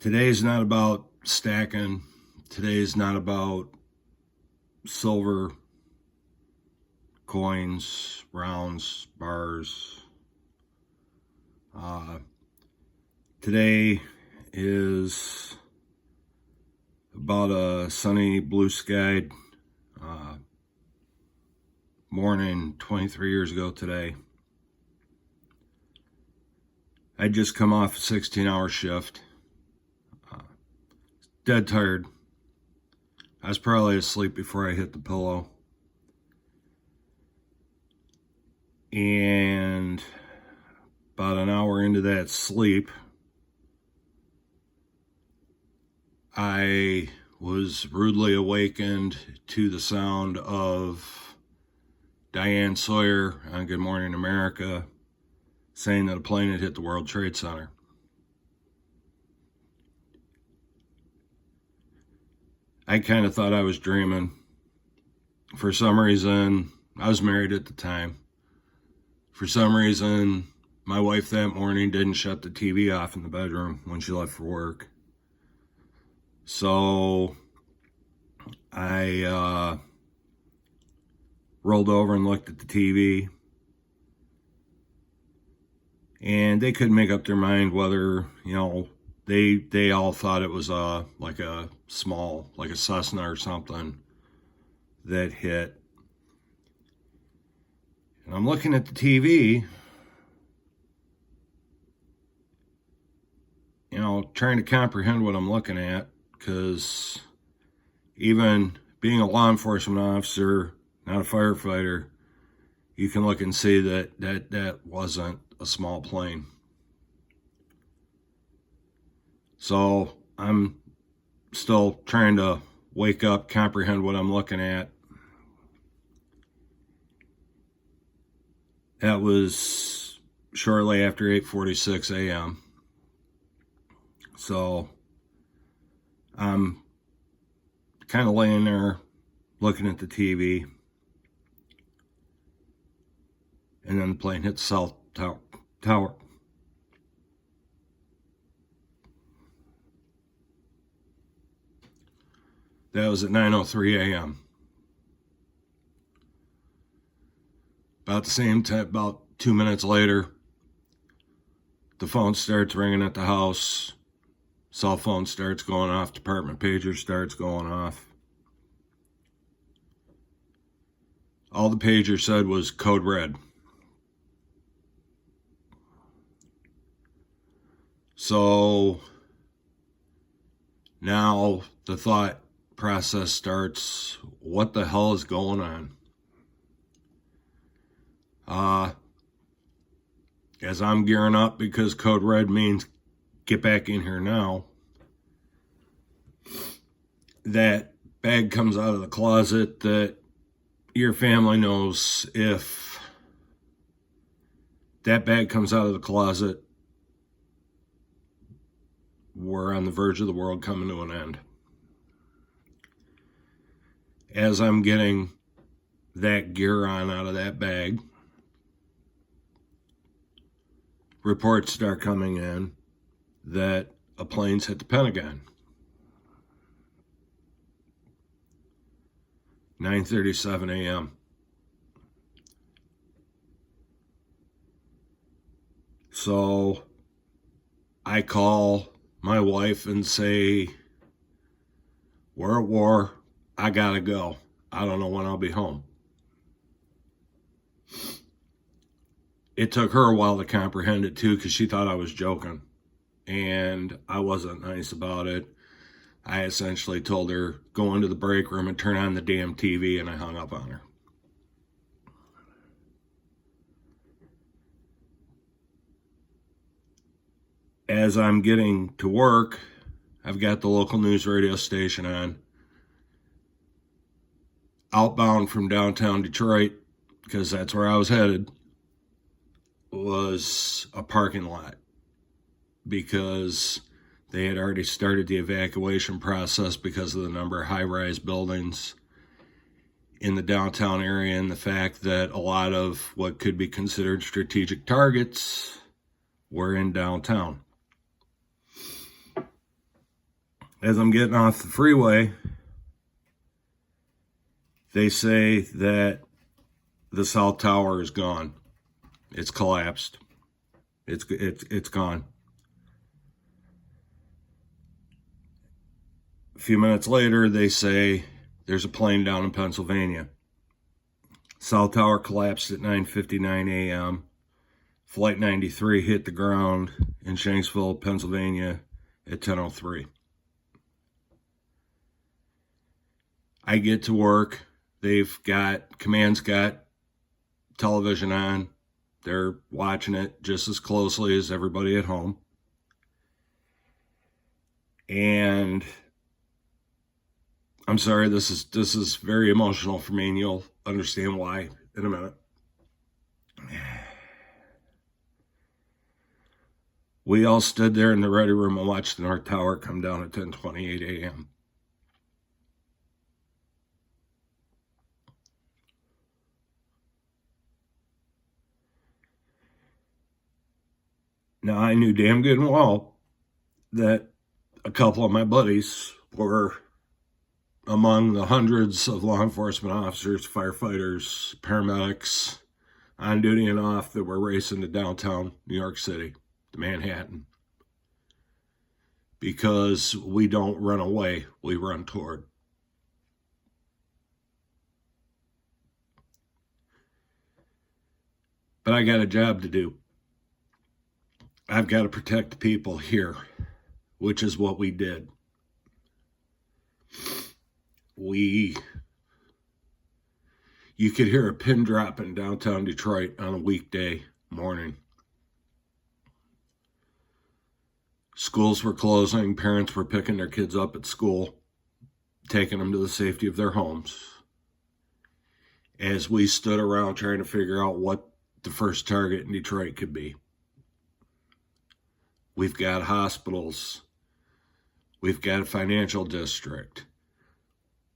Today's not about stacking. Today's not about silver coins, rounds, bars. Today is about a sunny, blue skied morning 23 years ago today. I'd just come off a 16-hour shift. Dead tired. I was probably asleep before I hit the pillow. And about an hour into that sleep, I was rudely awakened to the sound of Diane Sawyer on Good Morning America saying that a plane had hit the World Trade Center. I kind of thought I was dreaming. For some reason, I was married at the time. For some reason, my wife that morning didn't shut the TV off in the bedroom when she left for work. So I rolled over and looked at the TV. And they couldn't make up their mind whether, they all thought it was like a Cessna or something that hit. And I'm looking at the TV, trying to comprehend what I'm looking at, because even being a law enforcement officer, not a firefighter, you can look and see that wasn't a small plane. So I'm still trying to wake up, comprehend what I'm looking at. That was shortly after 8:46 a.m. So I'm kind of laying there looking at the TV. And then the plane hit the South Tower. That was at 9:03 a.m. About the same time, about 2 minutes later, the phone starts ringing at the house. Cell phone starts going off. Department pager starts going off. All the pager said was code red. So now the thought process starts, what the hell is going on? As I'm gearing up, because code red means get back in here now, that bag comes out of the closet that your family knows. If that bag comes out of the closet, we're on the verge of the world coming to an end. As I'm getting that gear on out of that bag, reports start coming in that a plane's hit the Pentagon. 9:37 a.m. So I call my wife and say, we're at war. I gotta go. I don't know when I'll be home. It took her a while to comprehend it too, because she thought I was joking. And I wasn't nice about it. I essentially told her, go into the break room and turn on the damn TV, and I hung up on her. As I'm getting to work, I've got the local news radio station on. Outbound from downtown Detroit, because that's where I was headed, was a parking lot, because they had already started the evacuation process because of the number of high-rise buildings in the downtown area, and the fact that a lot of what could be considered strategic targets were in downtown. As I'm getting off the freeway, they say that the South Tower is gone. It's collapsed. It's gone. A few minutes later, they say there's a plane down in Pennsylvania. South Tower collapsed at 9:59 a.m. Flight 93 hit the ground in Shanksville, Pennsylvania at 10:03. I get to work. Command's got television on. They're watching it just as closely as everybody at home. And I'm sorry, this is very emotional for me, and you'll understand why in a minute. We all stood there in the ready room and watched the North Tower come down at 10:28 a.m. Now, I knew damn good and well that a couple of my buddies were among the hundreds of law enforcement officers, firefighters, paramedics, on duty and off, that were racing to downtown New York City, to Manhattan. Because we don't run away, we run toward. But I got a job to do. I've got to protect the people here, which is what we did. You could hear a pin drop in downtown Detroit on a weekday morning. Schools were closing. Parents were picking their kids up at school, taking them to the safety of their homes. As we stood around trying to figure out what the first target in Detroit could be. We've got hospitals. We've got a financial district.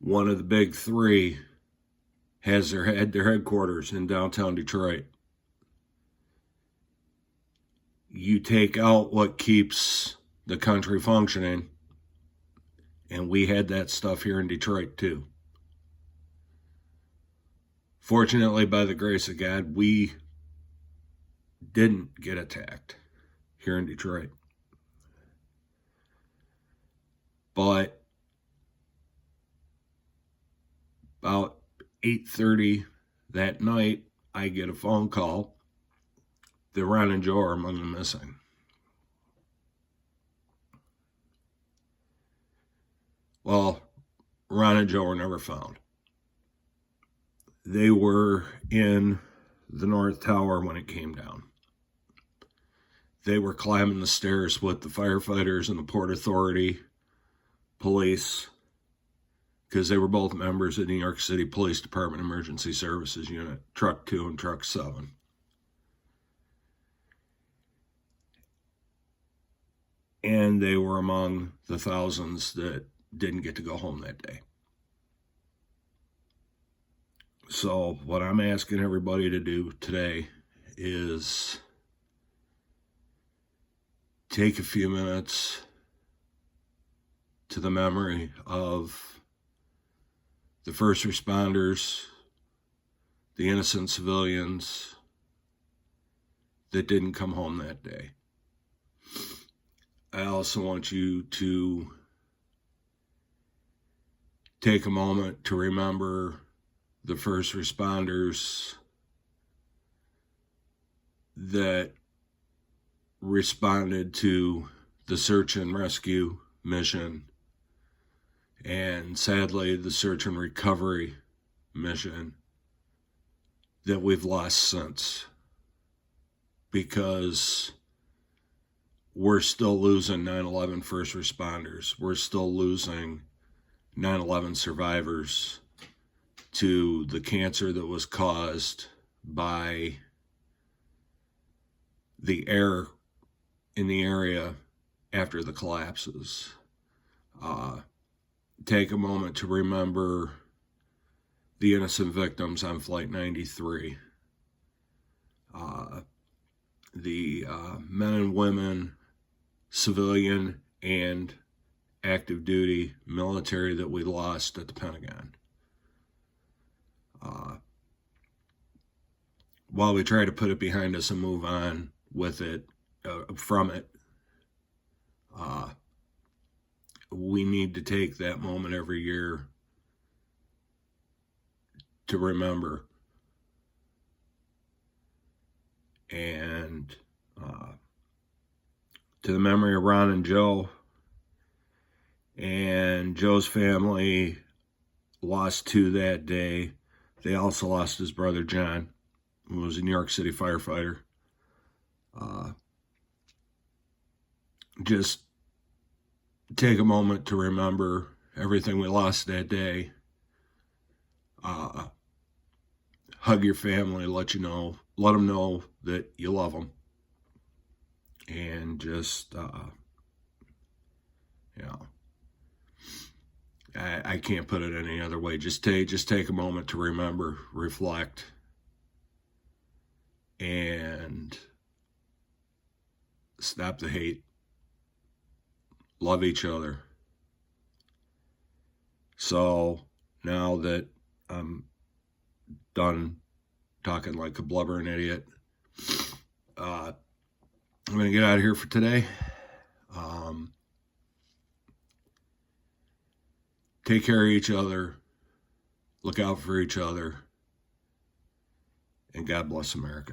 One of the big three has their headquarters in downtown Detroit. You take out what keeps the country functioning, and we had that stuff here in Detroit too. Fortunately, by the grace of God, we didn't get attacked here in Detroit. But about 8:30 that night, I get a phone call that Ron and Joe are among the missing. Well, Ron and Joe were never found. They were in the North Tower when it came down. They were climbing the stairs with the firefighters and the Port Authority police, because they were both members of the New York City Police Department Emergency Services Unit, Truck 2 and Truck 7. And they were among the thousands that didn't get to go home that day. So what I'm asking everybody to do today is take a few minutes to the memory of the first responders, the innocent civilians that didn't come home that day. I also want you to take a moment to remember the first responders that responded to the search and rescue mission, and sadly the search and recovery mission that we've lost since, because we're still losing 9/11 first responders. We're still losing 9/11 survivors to the cancer that was caused by the air in the area after the collapses. Take a moment to remember the innocent victims on Flight 93. The men and women, civilian and active duty military that we lost at the Pentagon. While we try to put it behind us and move on with it, from it, we need to take that moment every year to remember. And to the memory of Ron and Joe, and Joe's family lost 2 that day. They also lost his brother John, who was a New York City firefighter. Just take a moment to remember everything we lost that day. Hug your family, let them know that you love them, and just I can't put it any other way. Just take a moment to remember, reflect, and stop the hate. Love each other. So now that I'm done talking like a blubbering idiot, I'm going to get out of here for today. Take care of each other. Look out for each other. And God bless America.